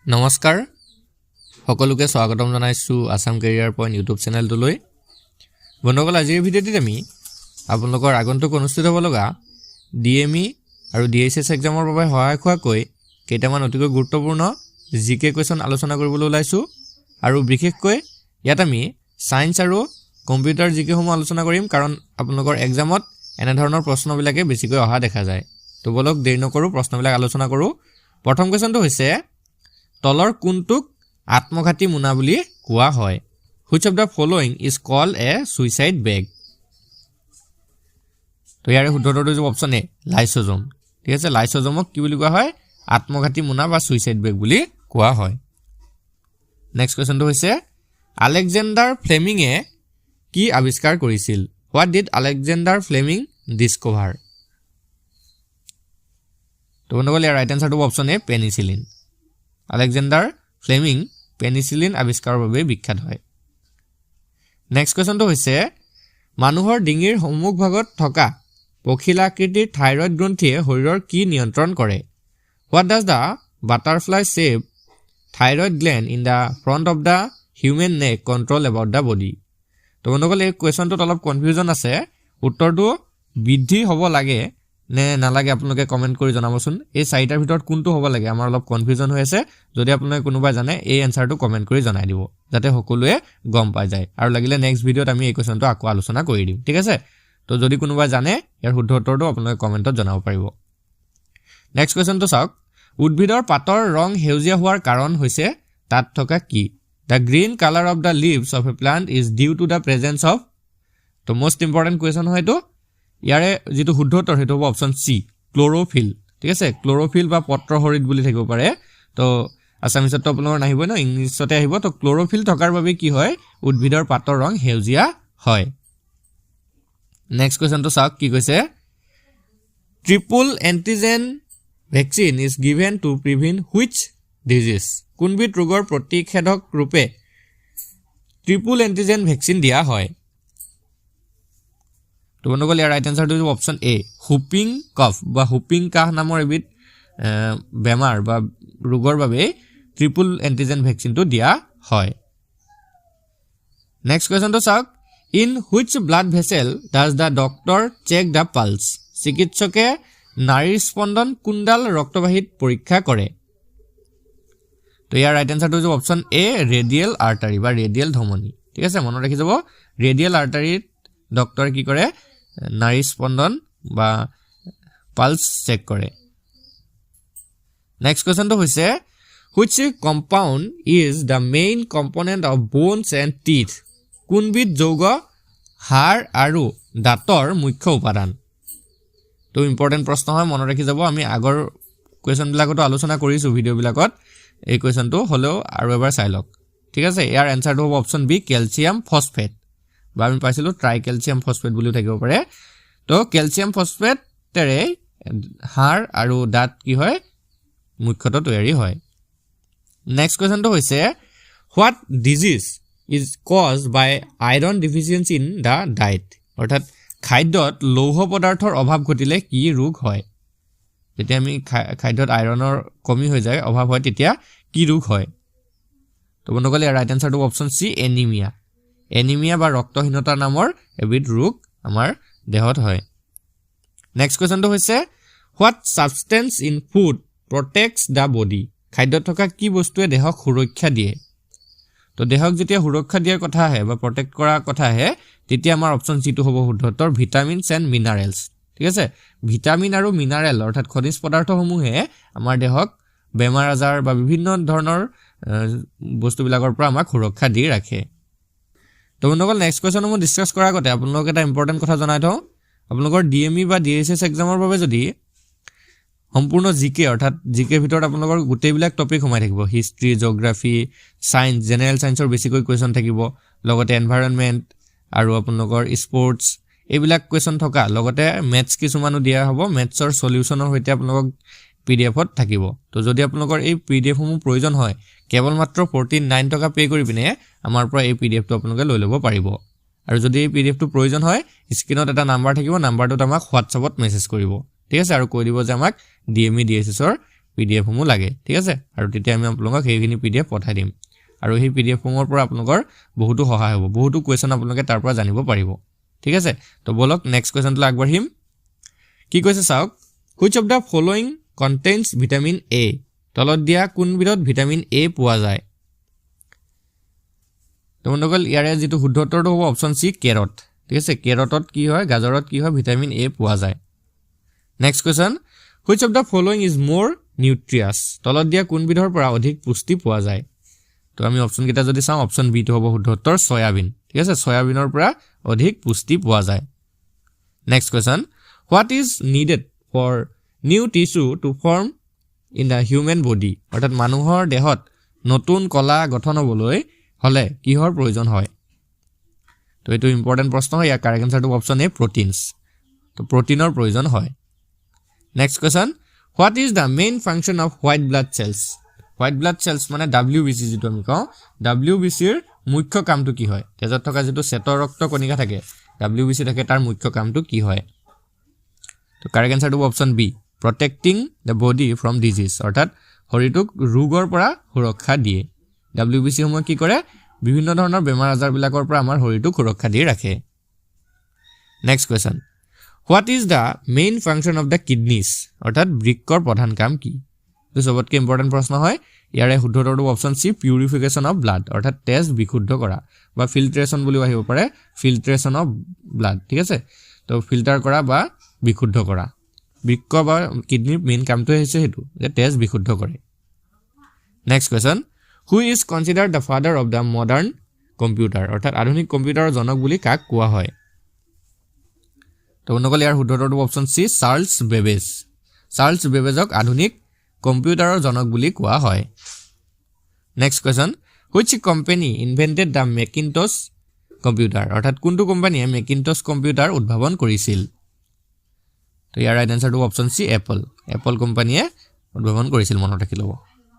নমস্কাৰ সকলোকে স্বাগতম জনাইছো আসাম কেৰিয়াৰ পইণ্ট ইউটিউব চেনেলটোলৈ বন্ধুসকল আজিৰ ভিডিঅ'টিত আমি আপোনালোকৰ আগন্তুক অনুষ্ঠিত হ'ব লগা ডিএমই আৰু ডিএইচএছ এক্সামৰ বাবে সহায়ক হোৱাকৈ কেইটামান অতিকৈ গুৰুত্বপূৰ্ণ জিকে কুৱেশ্যন আলোচনা কৰিবলৈ ওলাইছো আৰু বিশেষকৈ ইয়াত আমি সায়েন্স আৰু কম্পিউটাৰ জিকে সমূহ আলোচনা কৰিম কাৰণ আপোনালোকৰ এক্সামত এনে ধৰণৰ প্ৰশ্নবিলাকে বেছিকৈ অহা দেখা যায় তো বলক দেৰি নকৰো প্ৰশ্নবিলাক আলোচনা কৰো প্ৰথম কুৱেশ্যনটো হৈছে তলৰ কোনটোক আত্মঘাতী মুনা বুলি কোৱা হয় which of the following is called a suicide bag তো ইয়াৰে শুদ্ধটো যে অপচন এ লাইসোজোম ঠিক আছে লাইসোজোমক কি বুলি কোৱা হয় আত্মঘাতী মুনা বা সুইসাইড বেগ বুলি কোৱা হয় নেক্সট কোৱেশ্যনটো হৈছে আলেকজেণ্ডাৰ ফ্লেমিং এ কি আৱিষ্কাৰ কৰিছিল what did alexander fleming discover তো বন্ধুসকল ইয়াৰ ৰাইট আনসাৰটো অপচন এ পেনিসিলিন আলেকজেণ্ডাৰ ফ্লেমিং পেনিসিলিন আৱিষ্কাৰৰ বাবে বিখ্যাত হয় নেক্সট কোৱেশ্যনটো হৈছে মানুহৰ ডিঙিৰ সন্মুখ ভাগত থকা পখিলাকৃতিৰ থাইৰয়েড গ্ৰন্থিয়ে শৰীৰৰ কি নিয়ন্ত্ৰণ কৰে what does the butterfly shape thyroid gland in the front of the human neck control about the body তো বন্ধুসকল এই কুৱেশ্যনটোত অলপ কনফিউজন আছে উত্তৰটো বৃদ্ধি হ'ব লাগে নে নালাগে আপোনালোকে কমেন্ট কৰি জনাবচোন এই চাৰিটাৰ ভিতৰত কোনটো হ'ব লাগে আমাৰ অলপ কনফিউজন হৈ আছে যদি আপোনালোকে কোনোবা জানে এই এনসাৰটো কমেন্ট কৰি জনাই দিব যাতে সকলোৱে গম পাই যায় আৰু লাগিলে নেক্সট ভিডিঅত আমি এই কুৱেশ্যনটো আকৌ আলোচনা কৰি দিম ঠিক আছে তো যদি কোনোবা জানে ইয়াৰ শুদ্ধ উত্তৰটো আপোনালোকে কমেন্টত জনাব পাৰিব নেক্সট কুৱেশ্যনটো চাওক উদ্ভিদৰ পাতৰ ৰং হেউজিয়া হোৱাৰ কাৰণ হৈছে তাত থকা কি The green color of the leaves of a plant is due to the presence of তো most important question হয়তো ইয়াৰে যেটো শুদ্ধ উত্তৰ হেতু হ'ব অপচন সি ক্লোৰোফিল ঠিক আছে ক্লোৰোফিল বা পত্ৰহৰিত বুলি থাকিব পাৰে তো আসামিছত আপোনালোকৰ নাহিব ন ইংলিছতে আহিব তো ক্লোৰোফিল থকাৰ বাবে কি হয় উদ্ভিদৰ পাতৰ ৰং হেউজিয়া হয় নেক্সট কোৱেশ্যনটো চাওক কি কৈছে triple antigen vaccine is given to prevent which disease কোনবিধ ৰোগৰ প্ৰতিষেধক ৰূপে ট্ৰিপল এন্টিজেন ভ্যাকচিন দিয়া হয় তো বন্ধুসকল ইয়াৰ ৰাইট আনসাৰটো হ'ব অপচন এ হুপিং কফ বা হুপিং কাহ নামৰ এবিধ বেমাৰ বা ৰোগৰ বাবে ট্ৰিপল এন্টিজেন ভ্যাকচিনটো দিয়া হয় নেক্সট কোৱেশ্যনটো চাওক in which blood vessel does the doctor check the pulse চিকিৎসকে নাড়ীৰ স্পন্দন কোনডাল ৰক্তবাহীত পৰীক্ষা কৰে তো ইয়াৰ ৰাইট আনসাৰটো হ'ব অপচন এ ৰেডিয়েল আৰ্টাৰী বা ৰেডিয়েল ধমনী ঠিক আছে মনত ৰাখি যাব ৰেডিয়েল আৰ্টাৰীত ডক্টৰ কি কৰে নাড়ী স্পন্দন বা পালস চেক কৰে নেক্সট কোৱেশ্যনটো হৈছে which compound is the main component of bones and teeth কোনবিধ যৌগ হাড় আৰু দাঁতৰ মুখ্য উপাদান তো ইম্পৰ্টেন্ট প্ৰশ্ন হয় মনত ৰাখি যাব আমি আগৰ কুৱেশ্যন বিলাকতো আলোচনা কৰিছো ভিডিও বিলাকত এই কুৱেশ্যনটো হলেও আৰু এবাৰ চাই লওক ঠিক আছে ইয়াৰ এনসাৰটো হ'ব অপচন বি ক্যালসিয়াম ফসফেট বা আমি পাইছিলো ট্ৰাই ক্যালসিয়াম ফসফেট বুলিও থাকিব পাৰে তো ক্যালসিয়াম ফসফেটেৰে হাড় আৰু দাঁত কি হয় মুখ্যতঃ তৈয়াৰী হয় নেক্সট কোৱেশ্যনটো হৈছে what disease is caused by iron deficiency in the diet অৰ্থাৎ খাদ্যত লৌহ পদাৰ্থৰ অভাৱ ঘটিলে কি ৰোগ হয় যেতিয়া আমি খাদ্যত আইৰণৰ কমি হৈ যায় অভাৱ হয় তেতিয়া কি ৰোগ হয় তো বন্ধুসকল ইয়াৰ ৰাইট আনসাৰটো অপচন সি এনিমিয়া বা ৰক্তহীনতা নামৰ এবিধ ৰোগ আমাৰ দেহত হয় নেক্সট কোৱেশ্যনটো হৈছে what substance in food protects the body খাদ্যত থকা কি বস্তুৱে দেহক সুৰক্ষা দিয়ে তো দেহক যেতিয়া সুৰক্ষা দিয়াৰ কথা আহে বা প্ৰটেক্ট কৰাৰ কথা আহে তেতিয়া আমাৰ অপচন সিটো হ'ব শুদ্ধ উত্তৰ ভিটামিনছ এণ্ড মিনাৰেলছ ঠিক আছে ভিটামিন আৰু মিনাৰেল অৰ্থাৎ খনিজ পদাৰ্থসমূহে আমাৰ দেহক বেমাৰ আজাৰ বা বিভিন্ন ধৰণৰ বস্তুবিলাকৰ পৰা আমাক সুৰক্ষা দি ৰাখে তো বন্ধুসকল নেক্সট কুৱেশ্যন মই ডিসকাস কৰাৰ আগতে আপোনালোকক এটা ইম্পৰ্টেন্ট কথা জনাই থওঁ আপোনালোকৰ ডিএমই বা ডিএইচএছ এক্সামৰ বাবে যদি সম্পূৰ্ণ জিকে অৰ্থাৎ জিকে ভিতৰত আপোনালোকৰ গোটেইবিলাক টপিক সোমাই থাকিব হিষ্ট্ৰী জিওগ্ৰাফি সায়েন্স জেনাৰেল সায়েন্সৰ বেছিকৈ কুৱেশ্যন থাকিব লগতে এনভাইৰনমেন্ট আৰু আপোনালোকৰ স্পৰ্টছ এইবিলাক কুৱেশ্যন থকা লগতে মেথছ কিছুমানো দিয়া হ'ব মেথছৰ সলিউশনৰ সৈতে আপোনালোকক পিডিএফত থাকিব তো যদি আপোনালোকৰ এই পিডিএফ সমূহ প্ৰয়োজন হয় কেৱল মাত্ৰ 49 টকা পে কৰি পিনে আমাৰ পৰা এই পিডিএফটো আপোনালোকে লৈ ল'ব পাৰিব আৰু যদি এই পিডিএফটো প্ৰয়োজন হয় স্ক্ৰিনত এটা নাম্বাৰ থাকিব নাম্বাৰটোত আমাক হোৱাটছআপত মেছেজ কৰিব ঠিক আছে আৰু কৈ দিব যে আমাক ডিএমই ডিএসএছ ৰ PDF সমূহ লাগে ঠিক আছে আৰু তেতিয়া আমি আপোনালোকক সেইখিনি PDF পঠাই দিম আৰু সেই PDF সমূহৰ পৰা আপোনালোকৰ বহুতো সহায় হ'ব বহুতো কোৱেশ্চন আপোনালোকে তাৰ পৰা জানিব পাৰিব ঠিক আছে তো বলক নেক্সট কোৱেশ্চনটো আগবাঢ়িম কি কৈছে চাওক which of the following contains vitamin A তলত দিয়া কোনবিধত ভিটামিন A পোৱা যায় তো বন্ধুসকল ইয়াৰে যেটো শুদ্ধ উত্তৰটো হ'ব অপচন সি কেৰট ঠিক আছে কেৰটত কি হয় গাজৰত কি হয় ভিটামিন A পোৱা যায় next question which of the following is more nutritious তলত দিয়া কোনবিধৰ পৰা অধিক পুষ্টি পোৱা যায় তো আমি অপচন কেইটা যদি চাওঁ অপচন বি টো হ'ব শুদ্ধ উত্তৰ সয়াবিন ঠিক আছে সয়াবিনৰ পৰা অধিক পুষ্টি পোৱা যায় next question what is needed for new tissue to form in the human body অৰ্থাৎ মানুহৰ দেহত নতুন কলা গঠন হ'বলৈ হলে কিহৰ প্ৰয়োজন হয় তো এটো ইম্পৰ্টেন্ট প্ৰশ্ন হয় ইয়াৰ কাৰেক্ট আনসাৰটো অপচন এ প্ৰটিনছ তো প্ৰটিনৰ প্ৰয়োজন হয় next question what is the main function of white blood cells মানে WBC যেটো আমি কওঁ WBC ৰ মুখ্য কামটো কি হয় তেজত থকা যেটো শ্বেত ৰক্ত কণিকা থাকে WBC থাকে তাৰ মুখ্য কামটো কি হয় তো কাৰেক্ট আনসাৰটো option B protecting the body from disease অৰ্থাৎ শৰীৰটোক ৰোগৰ পৰা সুৰক্ষা দিয়ে WBC সমূহ কি কৰে বিভিন্ন ধৰণৰ বেমাৰ আজাৰ বিলাকৰ পৰা আমাৰ শৰীৰটোক সুৰক্ষা দি ৰাখে next question what is the main function of the kidneys অৰ্থাৎ বৃক্কৰ প্ৰধান কাম কি তো সবতকৈ ইম্পৰ্টেন্ট প্ৰশ্ন হয় ইয়াৰে শুদ্ধ উত্তৰটো অপচন সি পিউৰিফিকেশন অফ ব্লাড অৰ্থাৎ তেজ বিশুদ্ধ কৰা বা ফিল্ট্ৰেচন বুলি আহিব পাৰে ফিল্ট্ৰেচন অফ ব্লাড ঠিক আছে তো ফিল্টাৰ কৰা বা বিশুদ্ধ কৰা বৃক্ক বা কিডনিৰ মেইন কামটো হৈছে হেতু যে তেজ বিশুদ্ধ কৰে next question who is considered the father of the modern computer অৰ্থাৎ আধুনিক কম্পিউটাৰৰ জনক বুলি কাক কোৱা হয় তো বন্ধুসকল ইয়াৰ শুদ্ধ উত্তৰটো অপচন সি চাৰ্লছ বেবেজক আধুনিক কম্পিউটাৰৰ জনক বুলি কোৱা হয় next question which company invented the Macintosh computer অৰ্থাৎ কোনটো কোম্পানীয়ে Macintosh কম্পিউটাৰ উদ্ভাৱন কৰিছিল তো ইয়াৰ ৰাইট আনসাৰটো অপচন সি এপল কোম্পানীয়ে উদ্ভাৱন কৰিছিল মনত ৰাখি লব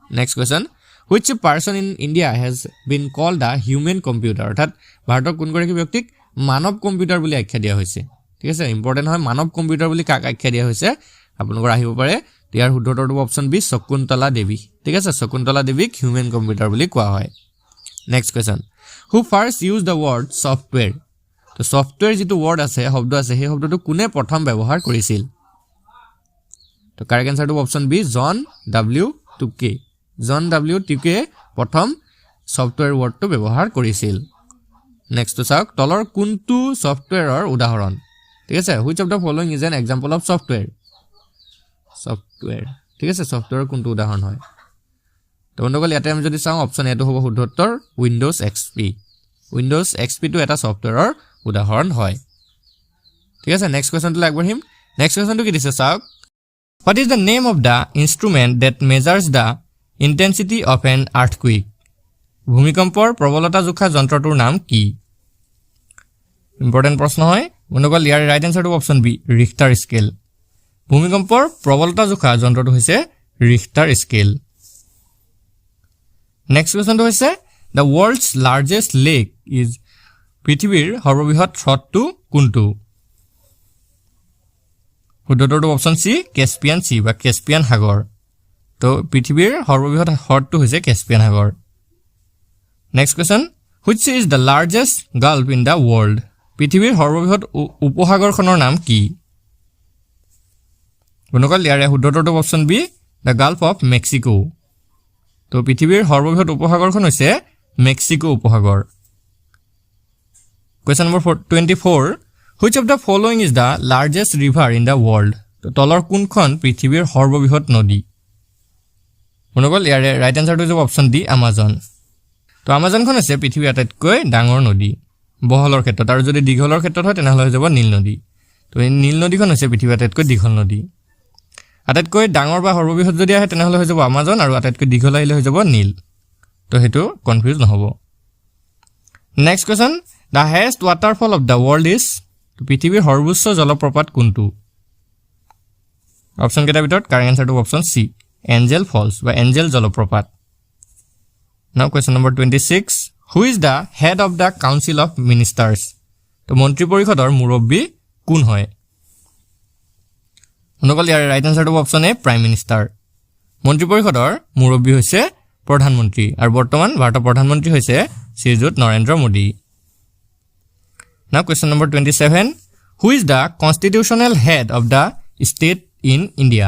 next question which person in India has been called a human computer অৰ্থাৎ ভাৰতৰ কোনগৰাকী ব্যক্তিক মানৱ কম্পিউটাৰ বুলি আখ্যা দিয়া হৈছে ঠিক আছে ইম্পৰ্টেন্ট হয় মানৱ কম্পিউটাৰ বুলি কাক আখ্যা দিয়া হৈছে আপোনালোকৰ আহিব পাৰে ইয়াৰ শুদ্ধ উত্তৰটো অপচন বি শকুন্তলা দেৱী ঠিক আছে শকুন্তলা দেৱীক হিউম্যান কম্পিউটাৰ বুলি কোৱা হয় next question who first used the word software তো সফটওয়্যাৰ যেটো ওয়াৰ্ড আছে শব্দ আছে সেই শব্দটো কোনে প্ৰথম ব্যৱহাৰ কৰিছিল তো কাৰেক্ট আনসাৰটো option B John W Tukey প্ৰথম সফটওয়্যাৰ ওয়াৰ্ডটো ব্যৱহাৰ কৰিছিল নেক্সট তো চাওক তলৰ কোনটো সফটওয়্যাৰৰ উদাহৰণ ঠিক আছে which of the following is an example of software ঠিক আছে সফটওয়্যাৰ কোনটো উদাহৰণ হয় তো বন্ধুসকল ইয়াতে আমি যদি চাওঁ অপচন এটো হ'ব শুদ্ধ উত্তৰ উইন্ডোজ XP টো এটা সফটওয়্যাৰৰ উদাহৰণ হয় ঠিক আছে নেক্সট কোৱেশ্চনটো আগবাঢ়িম নেক্সট কোৱেশ্চনটো কি দিছে চাওক what is the name of the instrument that measures the intensity of an earthquake ভূমিকম্পৰ প্ৰবলতা জোখা যন্ত্ৰটোৰ নাম কি ইম্পৰ্টেন্ট প্ৰশ্ন হয় বন্ধুসকল ইয়াৰ ৰাইট আনসাৰটো অপচন বি ৰিখটাৰ স্কেল ভূমিকম্পৰ প্ৰবলতা জোখা যন্ত্ৰটো হৈছে ৰিখটাৰ স্কেল নেক্সট কোৱেশ্চনটো হৈছে the world's largest lake is পৃথিৱীৰ সৰ্ববৃহৎ হ্ৰদটো কোনটো শুদ্ধ উত্তৰটো অপচন সি কেস্পিয়ান সি বা কেস্পিয়ান সাগৰ তো পৃথিৱীৰ সৰ্ববৃহৎ হ্ৰদটো হৈছে কেস্পিয়ান সাগৰ next question which is the largest gulf in the world পৃথিৱীৰ সৰ্ববৃহৎ উপসাগৰখনৰ নাম কি বন্ধুসকল ইয়াৰে শুদ্ধ উত্তৰটো option B the gulf of mexico তো পৃথিৱীৰ সৰ্ববৃহৎ উপসাগৰখন হৈছে মেক্সিকো উপসাগৰ Question number 24 which of the following is the largest river in the world তো তলৰ কোনখন পৃথিৱীৰ সৰ্ববৃহৎ নদী বন্ধুসকল ইয়াৰে ৰাইট আনসাৰটো হ'ব অপচন ডি আমাজন তো আমাজনখন হৈছে পৃথিৱীৰ আটাইতকৈ ডাঙৰ নদী বহলৰ ক্ষেত্ৰত আৰু যদি দীঘলৰ ক্ষেত্ৰত হয় তেনেহলে হৈ যাব নীল নদী তো এই নীল নদীখন হৈছে পৃথিৱীৰ আটাইতকৈ দীঘল নদী আটাইতকৈ ডাঙৰ বা সৰ্ববৃহৎ যদি আহে তেনেহলে হৈ যাব আমাজন আৰু আটাইতকৈ দীঘল আহিলে হৈ যাব নীল তো হেতু কনফিউজ নহব next question the highest waterfall of the world is পৃথিৱীৰ সৰ্বোচ্চ জলপ্ৰপাত কোনটো অপচন কেইটাৰ ভিতৰত কাৰেক্ট আনসাৰটো অপচন সি এঞ্জেল ফলছ বা এঞ্জেল জলপ্ৰপাত নাও question number 26 who is the head of the council of ministers তো মন্ত্ৰী পৰিষদৰ মুৰব্বী কোন হয় বন্ধুসকল ইয়াৰ ৰাইট আনসাৰটো অপচন এ প্ৰাইম মিনিষ্টাৰ মন্ত্ৰী পৰিষদৰ মুৰব্বী হৈছে প্ৰধানমন্ত্ৰী আৰু বৰ্তমান ভাৰতৰ প্ৰধানমন্ত্ৰী হৈছে শ্ৰীযুত Narendra Modi. Now question number 27. Who is the constitutional head of the state in India?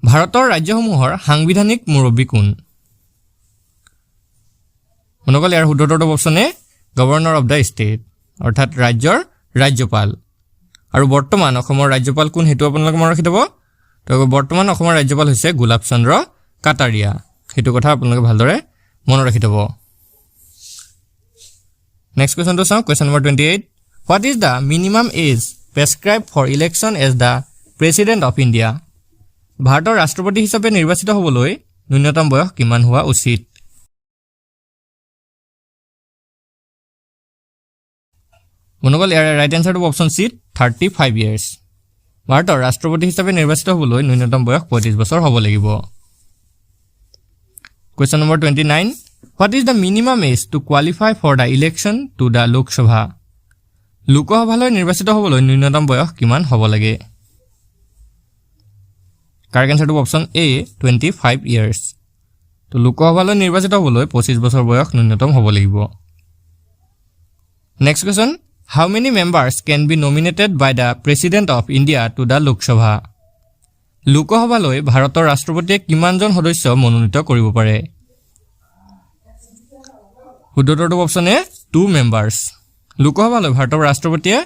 ভাৰতৰ ৰাজ্যসমূহৰ সাংবিধানিক মুৰব্বী কোন? মনকল ইয়াৰ শুদ্ধটো অপচনে গভৰ্ণৰ অফ দ্য ষ্টেট অৰ্থাৎ ৰাজ্যৰ ৰাজ্যপাল। আৰু বৰ্তমান অসমৰ ৰাজ্যপাল কোন হেতু আপোনালোকে মনত ৰাখি থব। তো বৰ্তমান অসমৰ ৰাজ্যপাল হৈছে গোলাপ চন্দ্ৰ কাটাৰিয়া। হেতু কথা আপোনালোকে ভালদৰে মনত ৰাখি থব। নেক্সট কোৱেশ্চনটো চাওঁ। Question number 28. What is the minimum age prescribed for election as the President of India? ভাৰতৰ ৰাষ্ট্ৰপতি হিচাপে নিৰ্বাচিত হ'বলৈ ন্যূনতম বয়স কিমান হোৱা উচিত? মনগল ইয়াৰ ৰাইট এনসাৰটো অপচন চি 35 years। ভাৰতৰ ৰাষ্ট্ৰপতি হিচাপে নিৰ্বাচিত হ'বলৈ ন্যূনতম বয়স 35 বছৰ হ'ব লাগিব। Question number 29. What is the minimum age to qualify for the election to the Lok Sabha? লোকসভালৈ নিৰ্বাচিত হ'বলৈ ন্যূনতম বয়স কিমান হ'ব লাগে? কাৰেক্ট এনসাৰটো অপচন এ 25 years। তো লোকসভালৈ নিৰ্বাচিত হ'বলৈ 25 বছৰ বয়স ন্যূনতম হ'ব লাগিব। Next question. How many members can be nominated by the President of India to the Lok Sabha? লোকসভালৈ ভাৰতৰ ৰাষ্ট্ৰপতিয়ে কিমানজন সদস্য মনোনীত কৰিব পাৰে? শুদ্ধটো অপচন এ 2 members। লোকসভালৈ ভাৰতৰ ৰাষ্ট্ৰপতিয়ে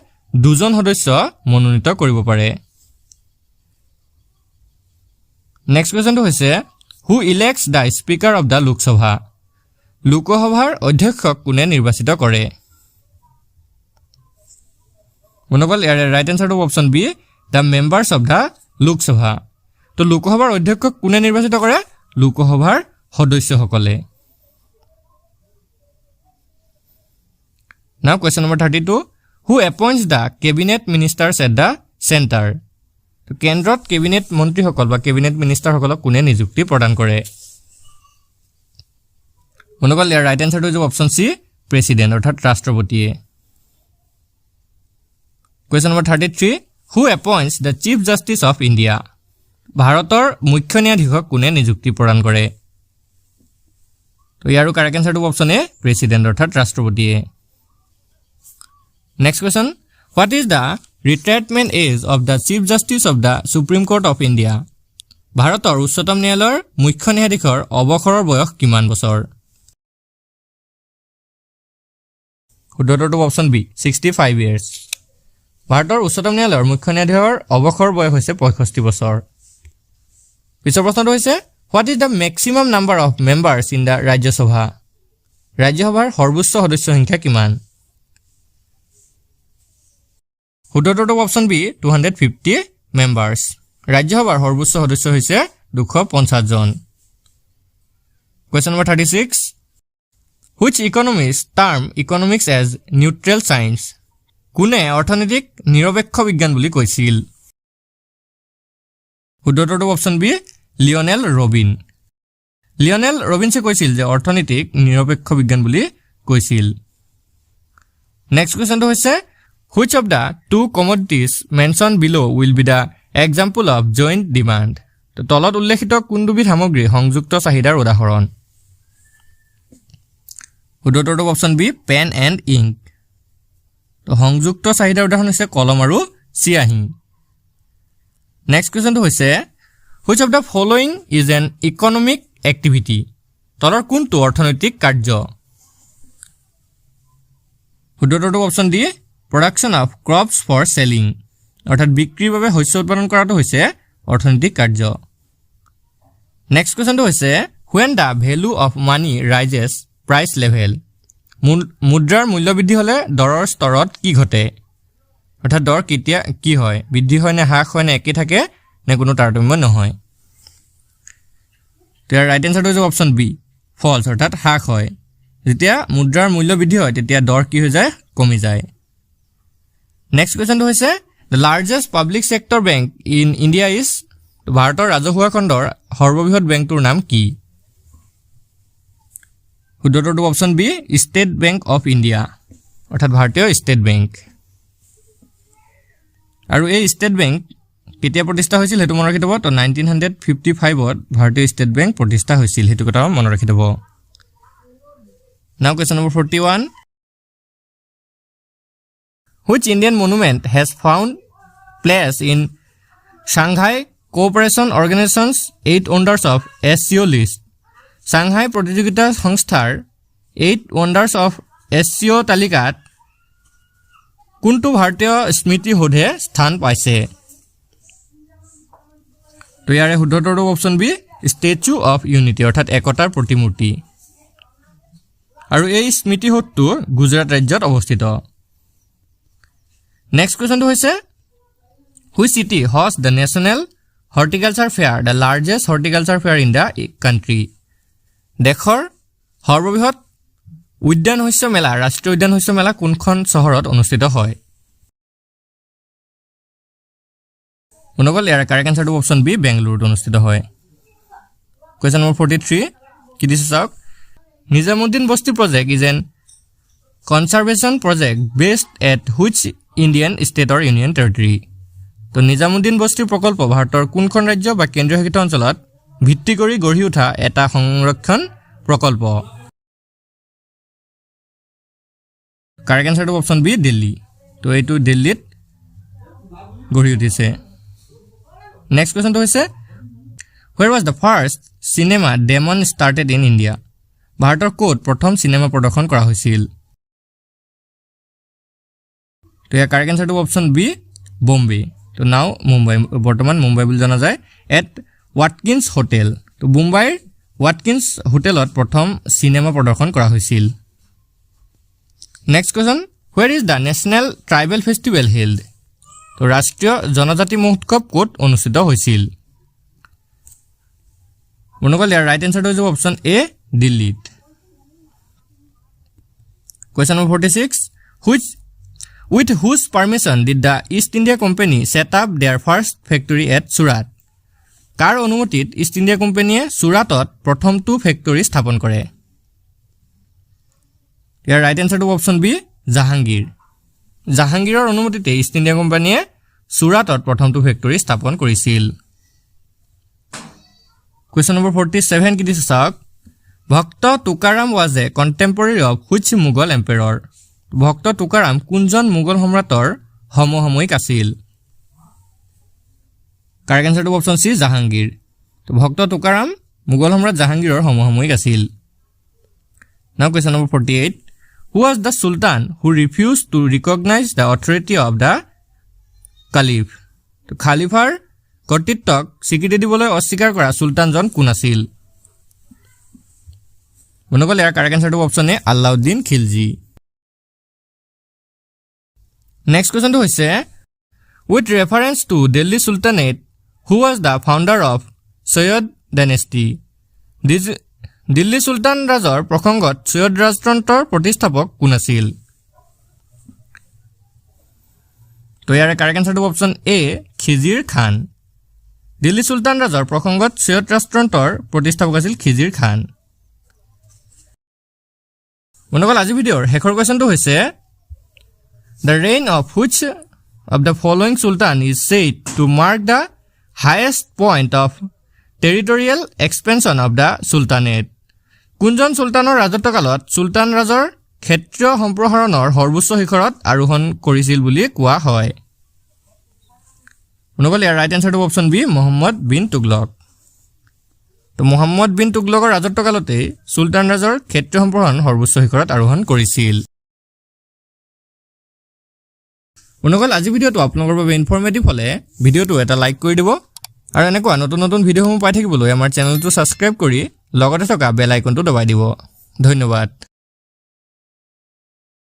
2জন সদস্য মনোনীত কৰিব পাৰে। নেক্সট কোৱেশ্চনটো হৈছে who elects the speaker of the Lok Sabha? লোকসভাৰ অধ্যক্ষক কোনে নিৰ্বাচিত কৰে? মনগল ইয়াৰ ৰাইট এনসাৰটো option B the members of the Lok Sabha. তো লোকসভাৰ অধ্যক্ষক কোনে নিৰ্বাচিত কৰে? লোকসভাৰ সদস্যসকলে। Now question number 32. Who appoints the cabinet ministers at the center? তো কেন্দ্ৰত কেবিনেট মন্ত্ৰীসকল বা কেবিনেট মিনিষ্টাৰসকলক কোনে নিযুক্তি প্ৰদান কৰে? মনগল ইয়াৰ ৰাইট এনসাৰটো হৈছে অপচন চি প্ৰেচিডেণ্ট অৰ্থাৎ ৰাষ্ট্ৰপতিয়ে। Question number 33. Who appoints the Chief Justice of India? ভাৰতৰ মুখ্য ন্যায়াধীশক কোনে নিযুক্তি প্ৰদান কৰে? তো ইয়াৰো কাৰেক্ট এনসাৰটো অপচন এ প্ৰেচিডেণ্ট অৰ্থাৎ ৰাষ্ট্ৰপতিয়ে। Next question. What is the retirement age of the Chief Justice of the Supreme Court of India? ভাৰতৰ উচ্চতম ন্যায়ালয়ৰ মুখ্য ন্যায়াধীশৰ অৱসৰৰ বয়স কিমান বছৰ? শুদ্ধটো অপচন বি 65 years। ভাৰতৰ উচ্চতম ন্যায়ালয়ৰ মুখ্য ন্যায়াধীশৰ অৱসৰ বয়স হৈছে 65 বছৰ। পিছৰ প্ৰশ্নটো হৈছে What is the maximum number of members in the Rajya Sabha? ৰাজ্যসভাৰ সৰ্বোচ্চ সদস্য সংখ্যা কিমান? শুদ্ধটো অপচন বি 250 members। ৰাজ্যসভাৰ সৰ্বোচ্চ সদস্য হৈছে 250 জন। Question number 36. Which economist term economics as neutral science? কোনে অৰ্থনৈতিক নিৰপেক্ষ বিজ্ঞান বুলি কৈছিল? শুদ্ধটো option B Lionel Robbins. Lionel ৰবিনছে কৈছিল যে অৰ্থনৈতিক নিৰপেক্ষ বিজ্ঞান বুলি কৈছিল। নেক্সট কুৱেশ্যনটো হৈছে Which of the two commodities mentioned below will be the example of joint demand? তো তলত উল্লেখিত কোন দুবিধ সামগ্ৰী সংযুক্ত চাহিদাৰ উদাহৰণ? শুদ্ধটো option B pen and ink. তো সংযুক্ত চাহিদাৰ উদাহৰণ হৈছে কলম আৰু চিয়াহী। নেক্সট কুৱেশ্যনটো হৈছে Which of the following is an economic activity? তলৰ কোনটো অৰ্থনৈতিক কাৰ্য? শুদ্ধটো option D production of crops for selling অৰ্থাৎ বিক্ৰীৰ বাবে শস্য উৎপাদন কৰাটো হৈছে অৰ্থনৈতিক কাৰ্য। নেক্সট কুৱেশ্যনটো হৈছে when the value of money rises price level? মুদ্ৰাৰ মূল্য বৃদ্ধি হ'লে দৰৰ স্তৰত কি ঘটে? অৰ্থাৎ দৰ কেতিয়া কি হয়? বৃদ্ধি হয় নে হ্ৰাস হয় নে একে থাকে নে কোনো তাৰতম্য নহয়? তাৰ ৰাইট এনসাৰটো হৈছে অপচন বি ফলছ অৰ্থাৎ হ্ৰাস হয়। যেতিয়া মুদ্ৰাৰ মূল্য বৃদ্ধি হয় তেতিয়া দৰ কি হৈ যায়? কমি যায়। নেক্সট কুৱেশ্যনটো হৈছে the largest public sector bank in India is? ভাৰতৰ ৰাজহুৱা খণ্ডৰ সৰ্ববৃহৎ বেংকটোৰ নাম কি? শুদ্ধটো option B State Bank of India অৰ্থাৎ ভাৰতীয় ষ্টেট বেংক। আৰু এই ষ্টেট বেংক কেতিয়া প্ৰতিষ্ঠা হৈছিল হেতু মনত ৰাখি থব তো 1955 ত ভাৰতীয় ষ্টেট বেংক প্ৰতিষ্ঠা হৈছিল হেতু কথা মনত ৰাখি থব নাও question number 41 Which Indian monument has found place in Shanghai Cooperation Organization's 8 wonders of SCO list Shanghai প্ৰতিযোগিতা সংস্থাৰ 8 wonders of SCO তালিকাত কোনটো ভাৰতীয় স্মৃতি সৌধে স্থান পাইছে তো ইয়াৰে শুদ্ধটো option B Statue of Unity অৰ্থাৎ একতাৰ প্ৰতিমূৰ্তি আৰু এই স্মৃতি সৌধটো গুজৰাট ৰাজ্যত অৱস্থিত নেক্সট কোৱেশ্চনটো হৈছে Which city hosts the National Horticulture Fair, the largest horticulture fair in the country? দেশৰ সৰ্ববৃহৎ উদ্যান শস্য মেলা ৰাষ্ট্ৰীয় উদ্যান শস্য মেলা কোনখন চহৰত অনুষ্ঠিত হয় অনুগল ইয়াৰ কাৰেক্ট আনসাৰটো অপচন বি বেংগলুৰুত অনুষ্ঠিত হয় কোৱেশ্চন নম্বৰ 43 কি দিছে চাওক Nizamuddin Basti project is an conservation project based at which Indian state or union territory তো নিজামুদ্দিন বস্তি প্ৰকল্প ভাৰতৰ কোনখন ৰাজ্য বা কেন্দ্ৰীয় শাসিত অঞ্চলত ভিত্তি কৰি গঢ়ি উঠা এটা সংৰক্ষণ প্ৰকল্প কাৰেক্ট আনসাৰটো অপচন বি দিল্লী তো এইটো দিল্লীত গঢ়ি উঠিছে নেক্সট কোৱেশ্চনটো হৈছে Where was the first cinema demonstrated in India? ভাৰতৰ ক'ত প্ৰথম সিনেমা প্ৰদৰ্শন কৰা হৈছিল তো ইয়াৰ কাৰেক্ট আনসাৰটো অপচন বি বম্বে তো নাও মুম্বাই বৰ্তমান মুম্বাই বুলি জনা যায় এট ওয়াটকিন্স হোটেল তো মুম্বাইৰ ওয়াটকিন্স হোটেলত প্ৰথম সিনেমা প্ৰদৰ্শন কৰা হৈছিল next question Where is the National Tribal Festival held? তো ৰাষ্ট্ৰীয় জনজাতি মহোৎসৱ ক'ত অনুষ্ঠিত হৈছিল মনকল ইয়াৰ ৰাইট আনসাৰটো হৈছে অপচন এ দিল্লীত question number 46 With whose permission did the East India Company set up their first factory at Surat? কাৰ অনুমতিত ইষ্ট ইণ্ডিয়া কোম্পানীয়ে সুৰাটত প্ৰথমটো ফেক্টৰী স্থাপন কৰে ইয়াৰ ৰাইট আনসাৰটো অপচন বি জাহাংগীৰ জাহাংগীৰৰ অনুমতিতে ইষ্ট ইণ্ডিয়া কোম্পানীয়ে সুৰাটত প্ৰথমটো ফেক্টৰী স্থাপন কৰিছিল কোৱেশ্চন নম্বৰ 47 কি দিছে চাওক ভক্ত তুকাৰাম was a contemporary of which Mughal emperor? ভক্ত তুকাৰাম কোনজন মোগল সম্ৰাটৰ সমসাময়িক আছিল কাৰেক্ট আনসাৰটো অপচন সি জাহাংগীৰ তো ভক্ত তুকাৰাম মোগল সম্ৰাট জাহাংগীৰৰ সমসাময়িক আছিল নাও question number 48 Who was the sultan who refused to recognize the authority of the caliph? তো খালিফাৰ কৰ্তৃত্বক স্বীকৃতি দিবলৈ অস্বীকাৰ কৰা সুলতানজন কোন আছিল মনকল ইয়াৰ কাৰেক্ট আনসাৰটো অপচন এ আলাউদ্দিন খিলজি নেক্সট কোৱেশ্চনটো হৈছে With reference to Delhi Sultanate, who was the founder of Sayyid dynasty? Delhi সুলতান ৰাজৰ প্ৰসংগত সৈয়দ ৰাজতন্ত্ৰৰ প্ৰতিষ্ঠাপক কোন আছিল তো ইয়াৰ কাৰেক্ট আনসাৰটো অপচন এ খিজিৰ খান দিল্লী সুলতান ৰাজৰ প্ৰসংগত সৈয়দ ৰাজতন্ত্ৰৰ প্ৰতিষ্ঠাপক আছিল খিজিৰ খান মনকল আজি ভিডিঅ'ৰ শেষৰ কোৱেশ্চনটো হৈছে The reign of which of the following sultan is said to mark the highest point of territorial expansion of the sultanate? কোনজন সুলতানৰ ৰাজত্বকালত সুলতান ৰাজৰ ক্ষেত্ৰীয় সম্প্ৰসাৰণৰ সৰ্বোচ্চ শিখৰত আৰোহণ কৰিছিল বুলি কোৱা হয় মনকল ইয়াৰ ৰাইট আনসাৰটো অপচন বি মুহাম্মদ বিন তুগলক তো মুহাম্মদ বিন তুগলকৰ ৰাজত্বকালতে সুলতান ৰাজৰ ক্ষেত্ৰীয় সম্প্ৰসাৰণ সৰ্বোচ্চ শিখৰত আৰোহণ কৰিছিল মনকল আজি ভিডিঅ'টো আপোনালোকৰ বাবে ইনফৰমেটিভ হলে ভিডিঅ'টো এটা লাইক কৰি দিব আৰু এনেকুৱা নতুন নতুন ভিডিঅ'সমূহ পাই থাকিবলৈ আমাৰ চেনেলটো সাবস্ক্ৰাইব কৰি লগতে থকা বেল আইকনটো দবাই দিব ধন্যবাদ